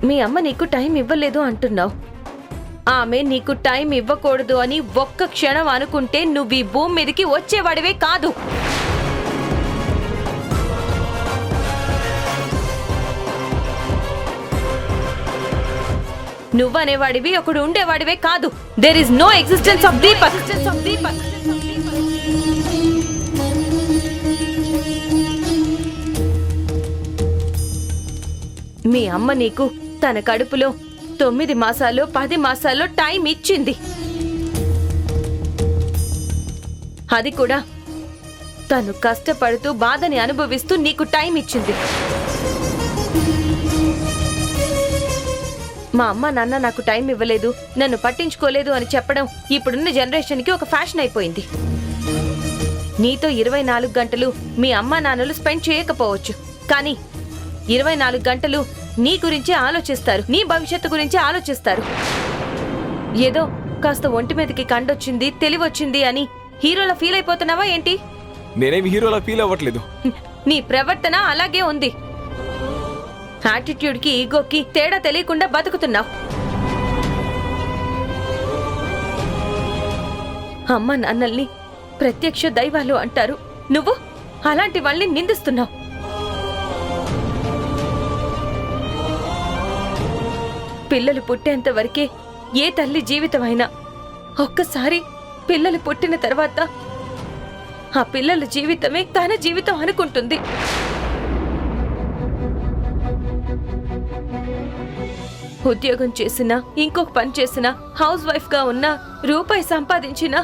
మీ అమ్మ నీకు టైం ఇవ్వలేదు అంటున్నావు. ఆమె నీకు టైం ఇవ్వకూడదు అని ఒక్క క్షణం అనుకుంటే నువ్వు ఈ భూమి మీదకి వచ్చేవాడివే కాదు. నువ్వనేవాడివి ఒకడు ఉండేవాడివే కాదు. There is no existence of Deepak. మీ అమ్మ నీకు తన కడుపులో 9 మాసాలు 10 మాసాల్లో టైం ఇచ్చింది. అది కూడా తను కష్టపడుతూ బాధని అనుభవిస్తూ నీకు టైం ఇచ్చింది. మా అమ్మ నాన్న నాకు టైం ఇవ్వలేదు, నన్ను పట్టించుకోలేదు అని చెప్పడం ఇప్పుడున్న జనరేషన్కి ఒక ఫ్యాషన్ అయిపోయింది. నీతో 24 గంటలు మీ అమ్మ నాన్నలు స్పెండ్ చేయకపోవచ్చు, కానీ 24 గంటలు నీ గురించి ఆలోచిస్తారు, నీ భవిష్యత్తు గురించి ఆలోచిస్తారు. ఏదో కాస్త ఒంటి మీదకి కండొచ్చింది, తెలివొచ్చింది అని హీరోలా ఫీల్ అయిపోతున్నావా ఏంటి? నేనేమి హీరోలా ఫీల్ అవ్వట్లేదు. నీ ప్రవర్తన అలాగే ఉంది. యాటిట్యూడ్కి ఈగోకి తేడా తెలియకుండా బతుకుతున్నావు. అమ్మ నాన్నల్ని ప్రత్యక్ష దైవాలు అంటారు, నువ్వు అలాంటి వాళ్ళని నిందిస్తున్నావు. పిల్లలు పుట్టేంత వరకే ఏ తల్లి జీవితమైనా, ఒక్కసారి పిల్లలు పుట్టిన తర్వాత ఆ పిల్లల జీవితమే తన జీవితం అనుకుంటుంది. ఉద్యోగం చేసినా, ఇంకొక పని చేసినా, హౌస్ వైఫ్ గా ఉన్నా, రూపాయి సంపాదించినా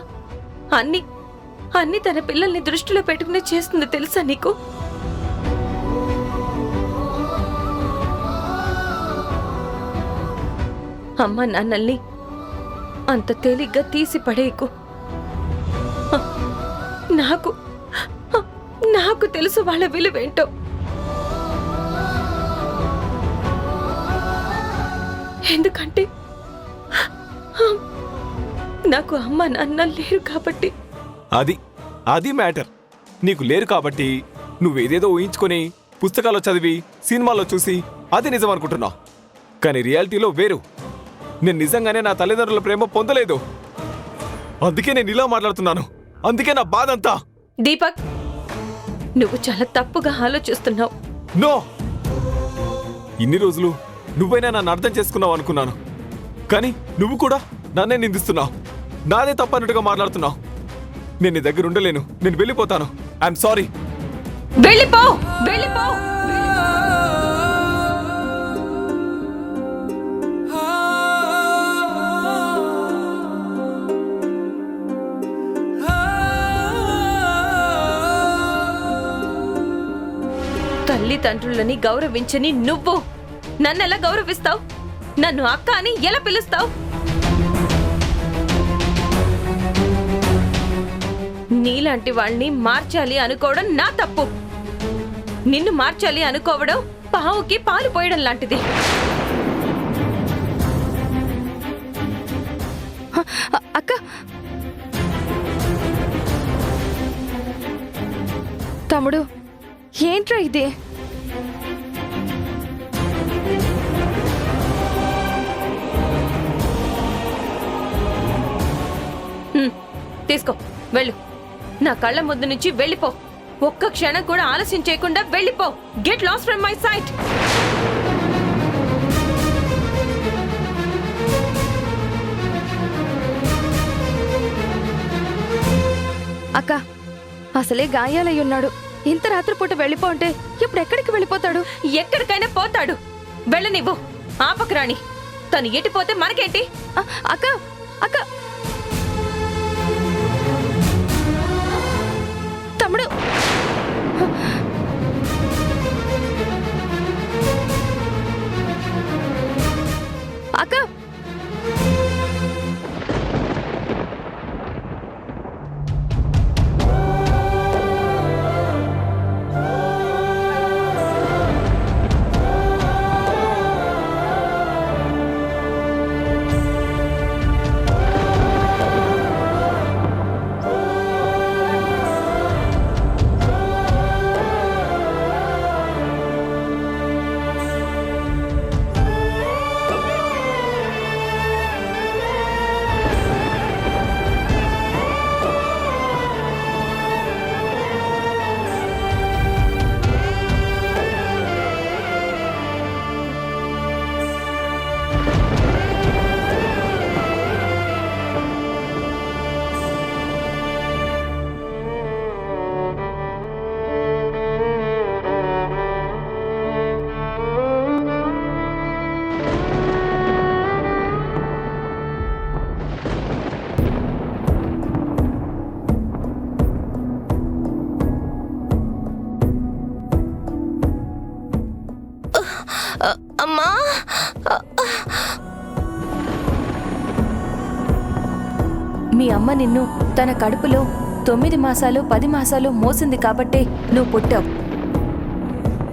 అన్ని తన పిల్లల్ని దృష్టిలో పెట్టుకుని చేస్తుంది, తెలుసా నీకు? అమ్మ నాన్నల్ని అంత తేలిగ్గా తీసి పడేయకు. నాకు తెలుసు వాళ్ళ విలువేంటో. ఎందుకంటే నాకు అమ్మ నాన్న లేరు కాబట్టి. అది మ్యాటర్. నీకు లేరు కాబట్టి నువ్వేదేదో ఊహించుకొని పుస్తకాల్లో చదివి సినిమాల్లో చూసి అది నిజం అనుకుంటున్నావు. కానీ రియాలిటీలో వేరు. నేను నిజంగానే నా తల్లిదండ్రుల ప్రేమ పొందలేదు, అందుకే నేను ఇలా మాట్లాడుతున్నాను. అందుకే నా బాధ అంతా. దీపక్, నువ్వు చాలా తప్పుగా ఆలోచిస్తున్నావు. నో, ఇన్ని రోజులు నువ్వైనా నన్ను అర్థం చేసుకున్నావు అనుకున్నాను, కానీ నువ్వు కూడా నన్నే నిందిస్తున్నావు. నాదే తప్పన్నట్టుగా మాట్లాడుతున్నావు. నేను నీ దగ్గర ఉండలేను, నేను వెళ్ళిపోతాను. I'm sorry. వెళ్ళిపో. తల్లిదండ్రులని గౌరవించని నువ్వు నన్నెలా గౌరవిస్తావు? నన్ను అక్క అని ఎలా పిలుస్తావు? నీలాంటి వాళ్ళని మార్చాలి అనుకోవడం నా తప్పు. నిన్ను మార్చాలి అనుకోవడం పావుకి పాలు పోయడం లాంటిది. అక్క, తమ్ముడు, ఏంట్రా ఇది? తీసుకో, వెళ్ళు. నా కళ్ళ ముందు నుంచి వెళ్ళిపో. ఒక్క క్షణం కూడా ఆలస్యం చేయకుండా వెళ్ళిపో. Get lost from my sight. అక్క, అసలే గాయాలయ్యున్నాడు. ఇంత రాత్రిపూట వెళ్ళిపో అంటే ఇప్పుడు ఎక్కడికి వెళ్ళిపోతాడు? ఎక్కడికైనా పోతాడు. వెళ్ళనివ్వు. ఆపకరాణి. తను ఎటిపోతే మనకేంటి? అక్క, అక్క, తమ్ముడు. అక్క, అమ్మా! మీ అమ్మ నిన్ను తన కడుపులో 9 మాసాలు 10 మాసాలు మోసింది కాబట్టే నువ్వు పుట్టావు.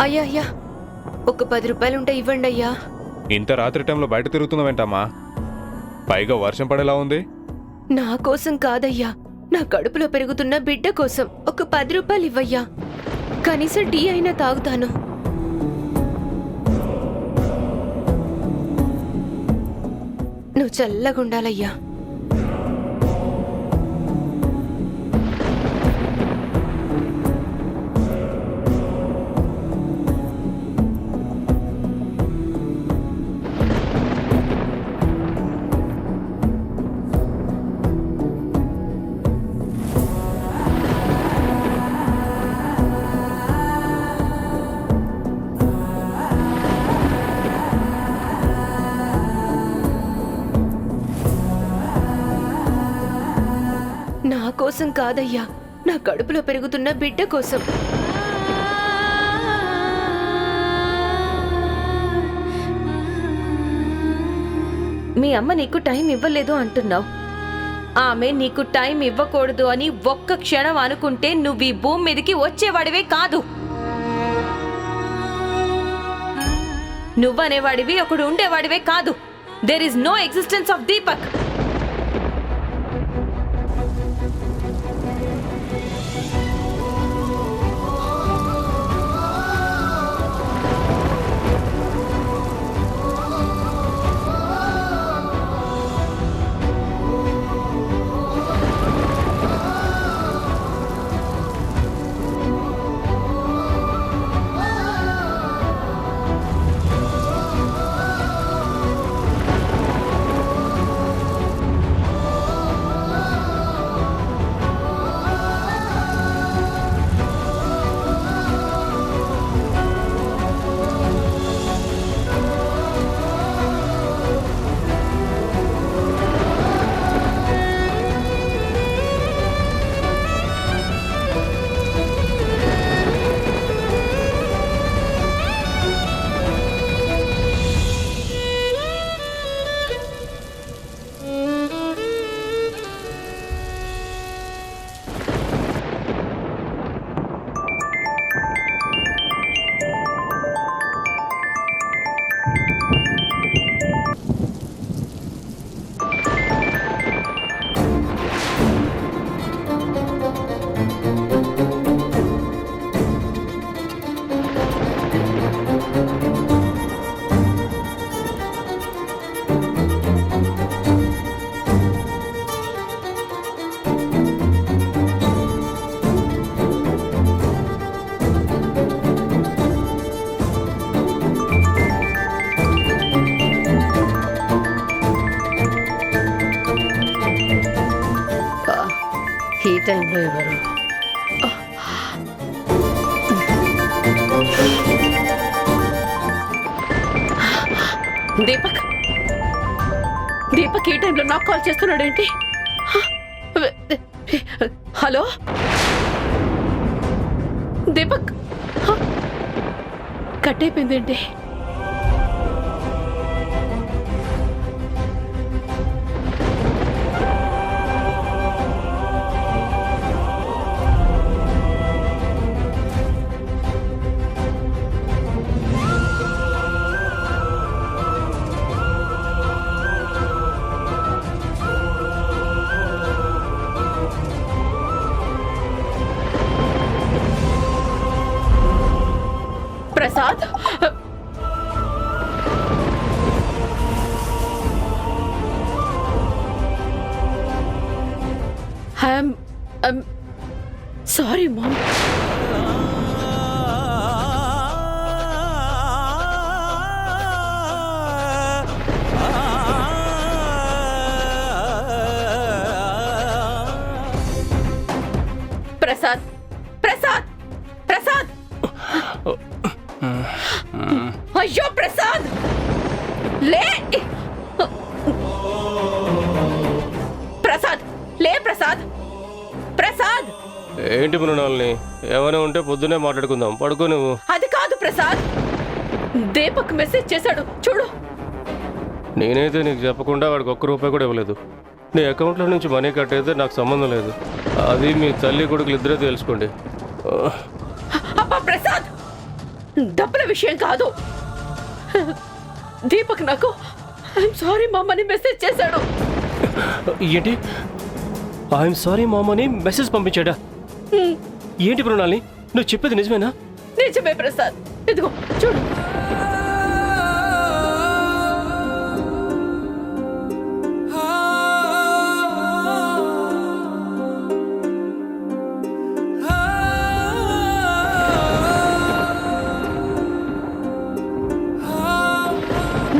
అయ్యా అయ్యా, ఒక 10 రూపాయలుంటే ఇవ్వండి అయ్యా. ఇంత రాత్రి టైంలో బయట తిరుగుతున్నావేంటమ్మా? పైగా వర్షం పడేలా ఉంది. నా కోసం కాదయ్యా, నా కడుపులో పెరుగుతున్న బిడ్డ కోసం ఒక 10 రూపాయలు ఇవ్వయ్యా. కనీసం టీ అయినా తాగుతాను. నువ్వు చల్లగుండాలయ్యా. నా కోసం కాదయ్యా, నా కడుపులో పెరుగుతున్న బిడ్డ కోసం. మీ అమ్మ నీకు టైం ఇవ్వలేదు అంటున్నావు. ఆమె నీకు టైం ఇవ్వకూడదు అని ఒక్క క్షణం అనుకుంటే నువ్వు ఈ భూమి మీదకి వచ్చేవాడివే కాదు. నువ్వనేవాడివి ఒకడు ఉండేవాడివే కాదు. There is no existence of Deepak. ఈ టైంలో ఎవరు? దీపక్, దీపక్ ఈ టైంలో నాకు కాల్ చేస్తున్నాడు ఏంటి? హలో దీపక్, కట్ అయిపోయింది ఏంటి? Prasad, I'm sorry ma'am. Prasad, Prasad, Prasad, అయ్యో ప్రసాద్, లే ప్రసాద్, లే ప్రసాద్, ప్రసాద్. ఏంటి మృణాల్ని, ఏమైనా ఉంటే పొద్దునే మాట్లాడుకుందాం, పడుకో నువ్వు. అది కాదు ప్రసాద్, దీపక్ మెసేజ్ చేశాడు చూడు. నేనైతే నీకు చెప్పకుండా వాడికి ఒక్క రూపాయి కూడా ఇవ్వలేదు. నీ అకౌంట్లో నుంచి మనీ కట్ అయితే నాకు సంబంధం లేదు. అది మీ తల్లి కొడుకులు ఇద్దరే తెలుసుకోండి. అబ్బా ప్రసాద్, డబ్బుల విషయం కాదు. దీపక్ నాకు ఐఎమ్ సారీ మమ్మని మెసేజ్ చేశాడు. ఏంటి? ఐఎమ్ సారీ మామ్ అని మెసేజ్ పంపించాడా? ఏంటి మృణాలిని, నువ్వు చెప్పేది నిజమేనా? నిజమే ప్రసాద్, ఇదిగో చూడు.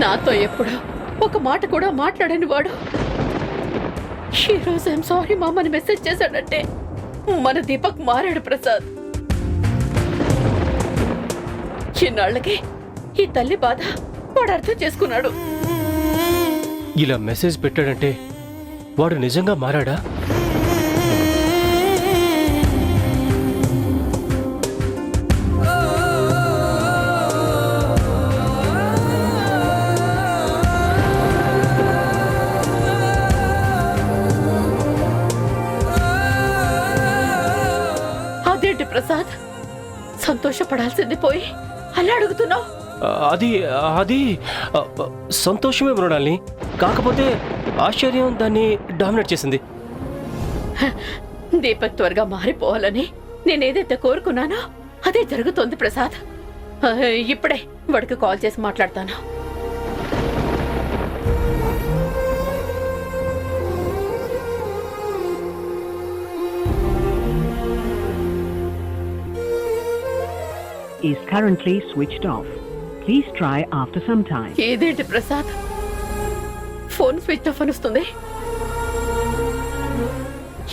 నాతో ఎప్పుడు ఒక మాట కూడా మాట్లాడని వాడు ఈరోజు ఐఎమ్ సారీ మామని మెసేజ్ చేశాడంటే మన దీపక్ మారాడు ప్రసాద్. చిన్నాళ్ళకి ఈ తల్లి బాధ వాడు అర్థం చేసుకున్నాడు. ఇలా మెసేజ్ పెట్టాడంటే వాడు నిజంగా మారాడా? అదేంటి ప్రసాద్, సంతోషపడాల్సింది పోయి అలా అడుగుతున్నావు? అది అది సంతోషమే మృణాలిని, కాకపోతే ఆశ్చర్యం దాన్ని డామినేట్ చేసింది. దీపక్ త్వరగా మారిపోవాలని నేనేదైతే కోరుకున్నానో అదే జరుగుతోంది ప్రసాద్. ఇప్పుడే వాడికి కాల్ చేసి మాట్లాడతాను. is currently switched off. Please try after some time. ఏదేంటి ప్రసాద్, ఫోన్ స్విచ్ ఆఫ్ అనుస్తుంది.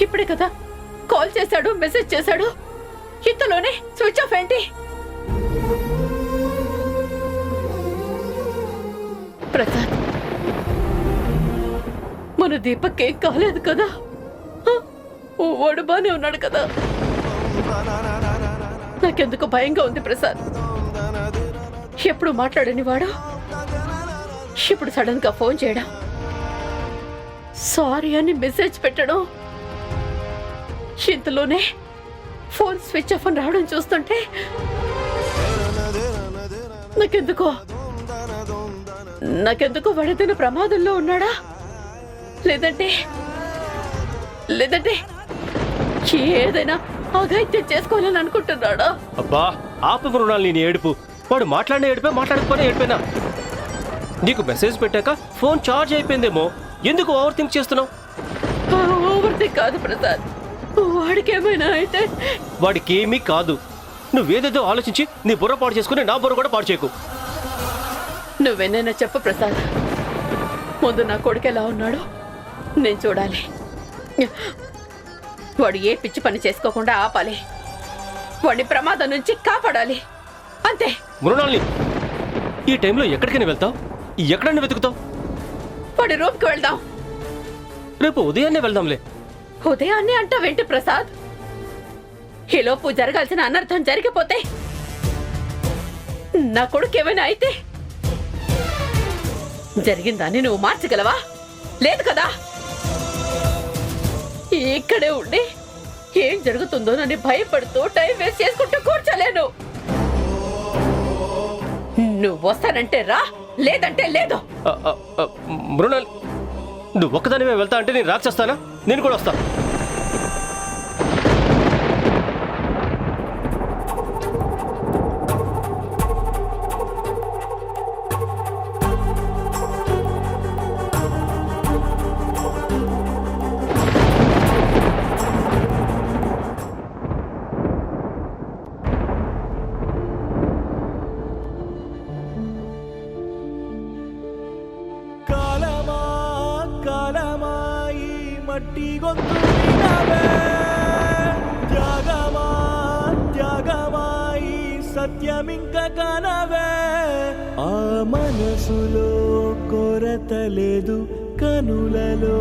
ఇప్పుడే కదా కాల్ చేశాడు, మెసేజ్ చేశాడు, ఇంతలోనే స్విచ్ ఆఫ్ ఏంటి? ప్రసాద్, మన దీపక్ ఏం కాలేదు కదా? వాడు బానే ఉన్నాడు కదా? నాకెందుకు భయంగా ఉంది ప్రసాద్. ఎప్పుడు మాట్లాడని వాడు ఇప్పుడు సడన్ గా ఫోన్ చేయడం, సారీ అని మెసేజ్ పెట్టడం, ఇంతలోనే ఫోన్ స్విచ్ ఆఫ్ అని రావడం చూస్తుంటే నాకెందుకో వాడేదైనా ప్రమాదంలో ఉన్నాడా, లేదంటే ఏదైనా అఘాయిత్యం చేసుకోవాలని అనుకుంటున్నాడా? అబ్బా ఆపు మృణాలిని, నీ ఏడుపు. వాడు మాట్లాడిన ఏడిపే, మాట్లాడకపోయినా ఏడిపోయినా. నీకు మెసేజ్ పెట్టాక ఫోన్ ఛార్జ్ అయిపోయిందేమో, ఎందుకు ఓవర్ థింక్ చేస్తున్నావు? ఓవర్ థింక్ కాదు ప్రసాద్, వాడికి ఏమైనా అయితే. వాడికేమీ కాదు. నువ్వేదేదో ఆలోచించి నీ బుర్ర పాడు చేసుకుని నా బుర్ర కూడా పాడు చేయకు. నువ్వెన్నైనా చెప్పు ప్రసాద్. ముందు నా కొడుకు ఎలా ఉన్నాడో నేను చూడాలి. వాడు ఏ పిచ్చి పని చేసుకోకుండా ఆపాలి. వాడిని ప్రమాదం నుంచి కాపాడాలి, అంతే. మృణాలిని, ఈ టైంలో ఎక్కడికైనా వెళ్తావు? ఎక్కడైనా వెతుకుతావు? వాడి రూమ్కి వెళ్దాం. రేపు ఉదయాన్నే వెళ్దాంలే. ఉదయాన్నే అంటావేంటి ప్రసాద్? ఈలోపు జరగాల్సిన అనర్థం జరిగిపోతే, నా కొడుకు ఏమైనా అయితే జరిగిందాన్ని నువ్వు మార్చగలవా? లేదు కదా. ఇక్కడే ఉండి ఏం జరుగుతుందో నన్ను భయపడుతూ టైం వేస్ట్ చేసుకుంటూ కూర్చోలేను. నువ్వు వస్తానంటే రా, లేదంటే లేదు. మృణాల్, నువ్వు ఒక్కదానివే వెళ్తా అంటే నేను రాక్షస్తానా? నేను కూడా వస్తా. మట్టి గొంతు వినవే, త్యాగమా త్యాగమా ఈ సత్యమింక కనవే. ఆ మనసులో కొరత లేదు, కనులలో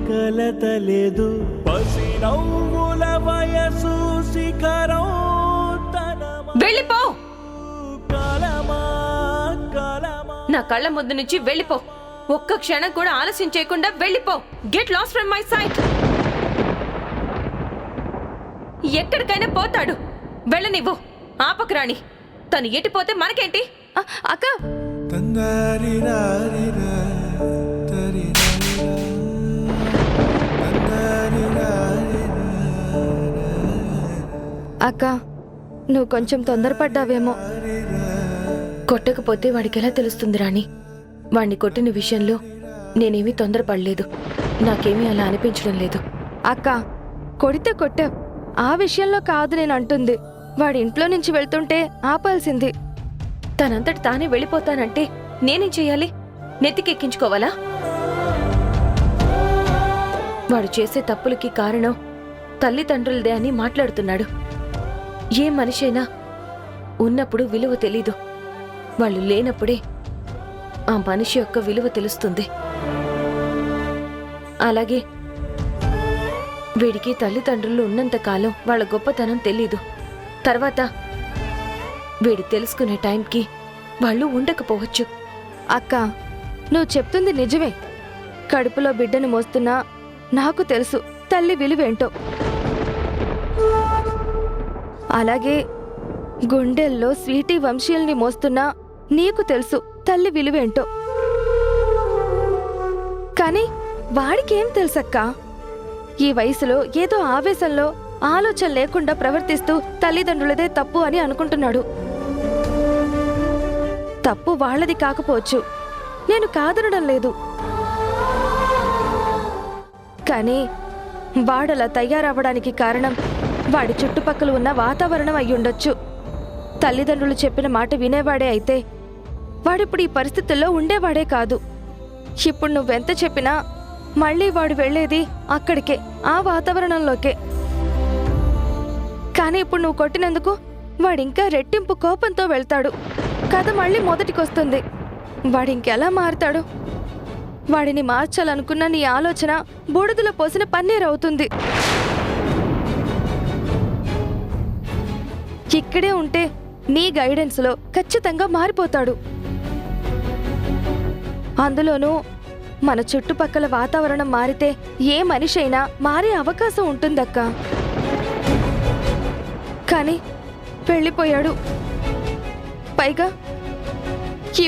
కలత లేదు, పసి నవ్వుల వయసు శిఖరం తన వెళ్ళిపో. కాలమా నా కళ్ళ ముందు నుంచి వెళ్ళిపో. ఒక్క క్షణం కూడా ఆలస్యం చేయకుండా వెళ్ళిపో. Get lost from my sight. ఎక్కడికైనా పోతాడు, వెళ్ళనివ్వు. ఆపకరాణి. తను ఎటిపోతే మనకేంటి? అక్క అక్క, నువ్వు కొంచెం తొందరపడ్డావేమో. కొట్టకపోతే వాడికెలా తెలుస్తుంది రాణి? వాణ్ణి కొట్టిన విషయంలో నేనేమీ తొందరపడలేదు. నాకేమీ అలా అనిపించడం లేదు. అక్క, కొడితే కొట్టావు, ఆ విషయంలో కాదు నేను అంటుంది. వాడి ఇంట్లో నుంచి వెళ్తుంటే ఆపాల్సింది. తనంతటి తానే వెళ్ళిపోతానంటే నేనేం చెయ్యాలి? నెత్తికెక్కించుకోవాలా? వాడు చేసే తప్పులకి కారణం తల్లిదండ్రులదే అని మాట్లాడుతున్నాడు. ఏ మనిషైనా ఉన్నప్పుడు విలువ తెలీదు, వాళ్ళు లేనప్పుడే ఆ మనిషి యొక్క విలువ తెలుస్తుంది. అలాగే వీడికి తల్లిదండ్రులు ఉన్నంతకాలం వాళ్ళ గొప్పతనం తెలీదు. తర్వాత వీడు తెలుసుకునే టైంకి వాళ్ళు ఉండకపోవచ్చు. అక్క, నువ్వు చెప్తుంది నిజమే. కడుపులో బిడ్డను మోస్తున్నా నాకు తెలుసు తల్లి విలువేంటో. అలాగే గుండెల్లో స్వీటీ వంశీయుల్ని మోస్తున్నా నీకు తెలుసు తల్లి విలువేంటో. కానీ వాడికేం తెలుసక్కా? ఈ వయసులో ఏదో ఆవేశంలో ఆలోచన లేకుండా ప్రవర్తిస్తూ తల్లిదండ్రులదే తప్పు అని అనుకుంటున్నాడు. తప్పు వాళ్ళది కాకపోవచ్చు, నేను కాదనడం లేదు. కానీ వాడలా తయారవ్వడానికి కారణం వాడి చుట్టుపక్కల ఉన్న వాతావరణం అయ్యుండొచ్చు. తల్లిదండ్రులు చెప్పిన మాట వినేవాడే అయితే వాడిప్పుడు ఈ పరిస్థితుల్లో ఉండేవాడే కాదు. ఇప్పుడు నువ్వెంత చెప్పినా మళ్ళీ వాడు వెళ్ళేది అక్కడికే, ఆ వాతావరణంలోకే. కానీ ఇప్పుడు నువ్వు కొట్టినందుకు వాడింకా రెట్టింపు కోపంతో వెళ్తాడు. కథ మళ్ళీ మొదటికొస్తుంది. వాడింకెలా మారుతాడు? వాడిని మార్చాలనుకున్న నీ ఆలోచన బూడిదలో పోసిన పన్నీరవుతుంది. ఇక్కడే ఉంటే నీ గైడెన్స్లో ఖచ్చితంగా మారిపోతాడు. అందులోనూ మన చుట్టుపక్కల వాతావరణం మారితే ఏ మనిషి అయినా మారే అవకాశం ఉంటుందక్క. కానీ వెళ్ళిపోయాడు. పైగా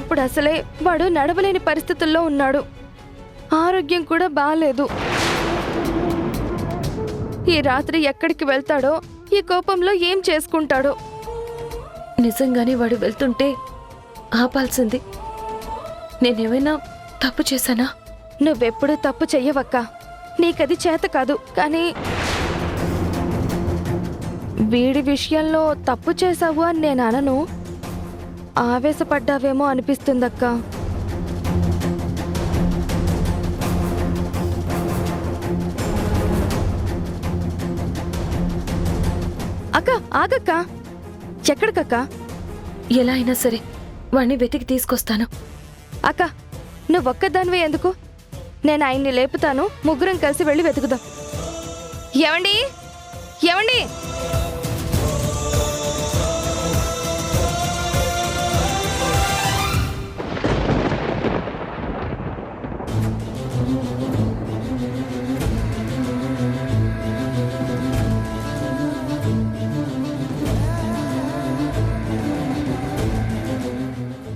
ఇప్పుడు అసలే వాడు నడవలేని పరిస్థితుల్లో ఉన్నాడు. ఆరోగ్యం కూడా బాలేదు. ఈ రాత్రి ఎక్కడికి వెళ్తాడో, ఈ కోపంలో ఏం చేసుకుంటాడో. నిజంగానే వాడు వెళ్తుంటే ఆపాల్సింది. నేనేమైనా తప్పు చేశానా? నువ్వెప్పుడూ తప్పు చెయ్యవక్క, నీకది చేత కాదు. కానీ వీడి విషయంలో తప్పు చేశావు అని నేను అనను. ఆవేశపడ్డావేమో అనిపిస్తుందక్క. అక్క ఆగక్క. ఎక్కడికక్క? ఎలా అయినా సరే వాణ్ణి వెతికి తీసుకొస్తాను. అక్క, నువ్వొక్కదానివే ఎందుకు? నేను ఆయన్ని లేపుతాను, ముగ్గురం కలిసి వెళ్ళి వెతుకుదాం. ఏమండి ఏమండి?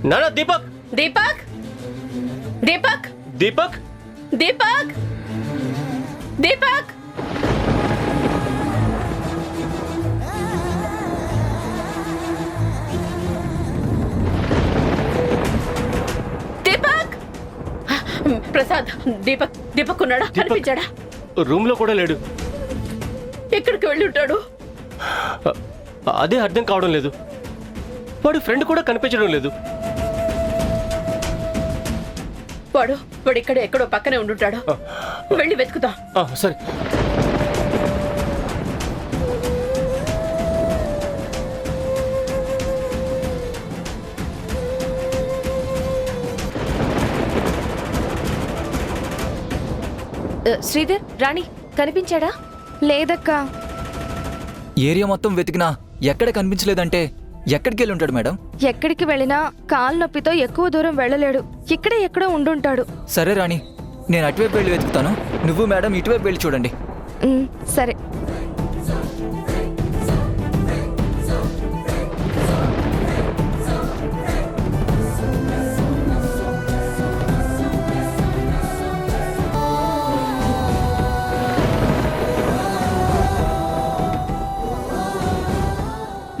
నానా దీపక్ దీపక్ దీపక్ దీపక్ దీపక్ దీపక్ దీపక్ ప్రసాద్, దీపక్ ఉన్నాడా? కనిపించాడా? రూమ్ లో కూడా లేడు. ఎక్కడికి వెళ్ళి ఉంటాడు? అదే అర్థం కావడం లేదు. వాడి ఫ్రెండ్ కూడా కనిపించడం లేదు. వాడు ఇక్కడ ఎక్కడో పక్కనే ఉండుంటాడు. వెళ్ళి వెతుకుతా. సరే. శ్రీధర్, రాణి కనిపించాడా? లేదక్కా. ఏరియా మొత్తం వెతికినా ఎక్కడ కనిపించలేదంటే ఎక్కడికి వెళ్ళి ఉంటాడు మేడం? ఎక్కడికి వెళ్ళినా కాలు నొప్పితో ఎక్కువ దూరం వెళ్ళలేడు. ఇక్కడే ఎక్కడో ఉండుంటాడు. సరే రాణి, నేను అటువైపు వెళ్ళి వెతుకుతాను, నువ్వు మేడం ఇటువైపు వెళ్ళి చూడండి. సరే.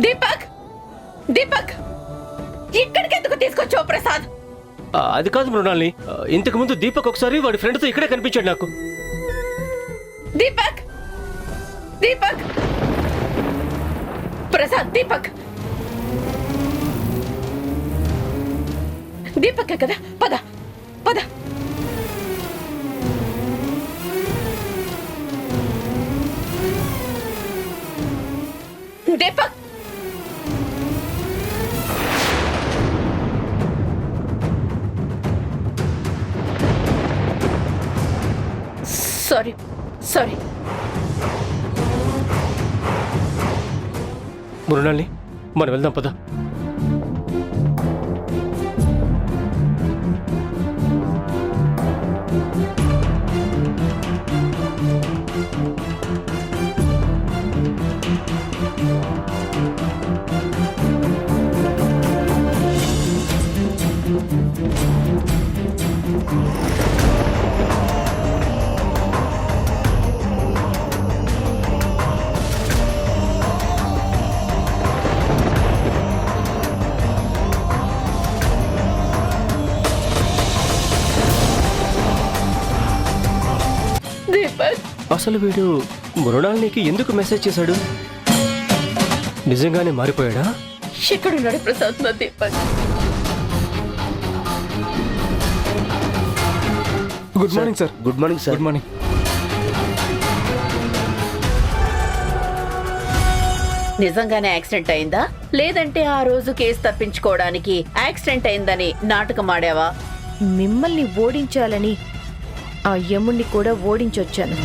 దీపక్, దీపక్, ఇక్కడికి ఎందుకు తీసుకొచ్చావు ప్రసాద్? అది కాదు మృణాల్ని, ఇంతకు ముందు దీపక్ ఒకసారి వాడి ఫ్రెండ్తో ఇక్కడే కనిపించాడు నాకు. దీపక్, దీపక్, ప్రసాద్, దీపక్, దీపక్ కదా, పద పద. Deepak, sorry sorry. మృణాల్ని, మనం వెళ్దాం పద. దీపక్, అసలు వీడు మృణాల్నికి ఎందుకు మెసేజ్ చేశాడు? నిజంగానే మారిపోయాడా? ఎక్కడున్నాడు ప్రసాద్ నా Deepak? Good morning sir. Good morning sir. Good morning. నిజంగానే యాక్సిడెంట్ అయిందా, లేదంటే ఆ రోజు కేసు తప్పించుకోవడానికి యాక్సిడెంట్ అయిందని నాటకం ఆడావా? మిమ్మల్ని ఓడించాలని ఆ యముణ్ణి కూడా ఓడించొచ్చాను.